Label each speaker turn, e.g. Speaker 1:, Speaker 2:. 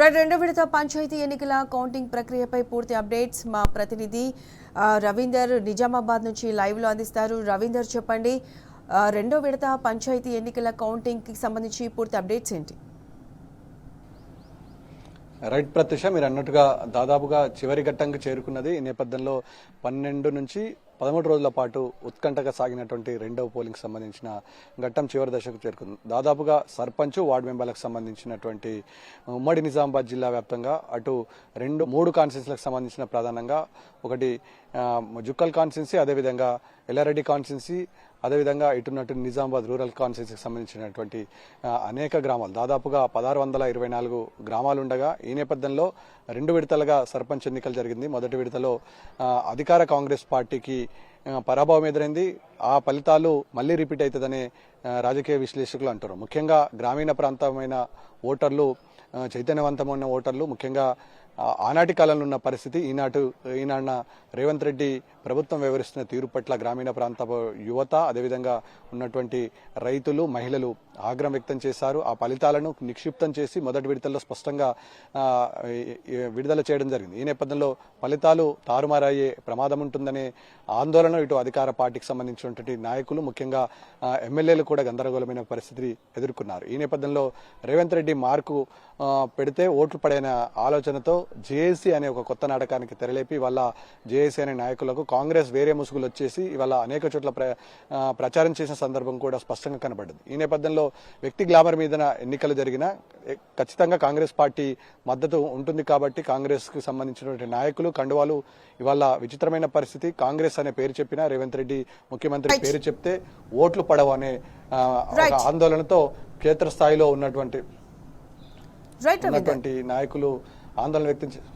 Speaker 1: రెండో విడత పంచాయతీ ఎన్నికల కౌంటింగ్ ప్రక్రియపై పూర్తి అప్డేట్స్ మా ప్రతినిధి రవీందర్ నిజామాబాద్ నుంచి లైవ్ లో అందిస్తారు. రవీందర్ చెప్పండి, రెండో విడత పంచాయతీ ఎన్నికల కౌంటింగ్ కి సంబంధించి పూర్తి అప్డేట్స్ ఏంటి?
Speaker 2: రైట్ ప్రత్యూష, మీరు అన్నట్టుగా దాదాపుగా చివరి ఘట్టంకి చేరుకున్నది. ఈ నేపథ్యంలో 12 నుంచి 13 రోజుల పాటు ఉత్కంఠగా సాగినటువంటి రెండవ పోలింగ్ సంబంధించిన ఘట్టం చివరి దశకు చేరుకుంది. దాదాపుగా సర్పంచ్, వార్డు మెంబర్లకు సంబంధించినటువంటి ఉమ్మడి నిజామాబాద్ జిల్లా వ్యాప్తంగా అటు 3 కాన్స్టిట్యూన్సీలకు సంబంధించిన ప్రధానంగా ఒకటి జుక్కల్ కాన్స్టిట్యూన్సీ, అదేవిధంగా ఎల్లారెడ్డి కాన్స్టిట్యూన్సీ, అదేవిధంగా ఇటున్నట్టు నిజామాబాద్ రూరల్ కాన్స్టిట్యూన్సీకి సంబంధించినటువంటి అనేక గ్రామాలు, దాదాపుగా 1624 గ్రామాలు ఉండగా ఈ నేపథ్యంలో 2 విడతలుగా సర్పంచ్ ఎన్నికలు జరిగింది. మొదటి విడతలో అధికార కాంగ్రెస్ పార్టీకి పరాభవం ఎదురైంది. ఆ ఫలితాలు మళ్లీ రిపీట్ అవుతుందనే రాజకీయ విశ్లేషకులు అంటారు. ముఖ్యంగా గ్రామీణ ప్రాంతమైన ఓటర్లు, చైతన్యవంతమైన ఓటర్లు, ముఖ్యంగా ఆనాటి కాలంలో ఉన్న పరిస్థితి ఈనాడున రేవంత్ రెడ్డి ప్రభుత్వం వ్యవహరిస్తున్న తీరు పట్ల గ్రామీణ ప్రాంత యువత, అదేవిధంగా ఉన్నటువంటి రైతులు, మహిళలు ఆగ్రహం వ్యక్తం చేశారు. ఆ ఫలితాలను నిక్షిప్తం చేసి మొదటి విడతల్లో స్పష్టంగా విడుదల చేయడం జరిగింది. ఈ నేపథ్యంలో ఫలితాలు తారుమారయ్యే ప్రమాదం ఉంటుందనే ఆందోళన ఇటు అధికార పార్టీకి సంబంధించినటువంటి నాయకులు, ముఖ్యంగా ఎమ్మెల్యేలు కూడా గందరగోళమైన పరిస్థితిని ఎదుర్కొన్నారు. ఈ నేపథ్యంలో రేవంత్ రెడ్డి మార్కు పెడితే ఓట్లు పడైన ఆలోచనతో జేఏసీ అనే ఒక కొత్త నాటకానికి తెరలేపి ఇవాళ జేఏసీ అనే నాయకులకు కాంగ్రెస్ వేరే ముసుగులు వచ్చేసి ఇవాళ అనేక చోట్ల ప్రచారం చేసిన సందర్భం కూడా స్పష్టంగా కనబడింది. ఈ నేపథ్యంలో వ్యక్తి గ్లామర్ మీద ఎన్నికలు జరిగినా ఖచ్చితంగా కాంగ్రెస్ పార్టీ మద్దతు ఉంటుంది కాబట్టి కాంగ్రెస్ కు సంబంధించినటువంటి నాయకులు కండువాలు ఇవాళ విచిత్రమైన పరిస్థితి. కాంగ్రెస్ అనే పేరు చెప్పినా రేవంత్ రెడ్డి ముఖ్యమంత్రి పేరు చెప్తే ఓట్లు పడవు అనే ఆందోళనతో క్షేత్రస్థాయిలో ఉన్నటువంటి నాయకులు ఆందోళన వ్యక్తం చేశారు.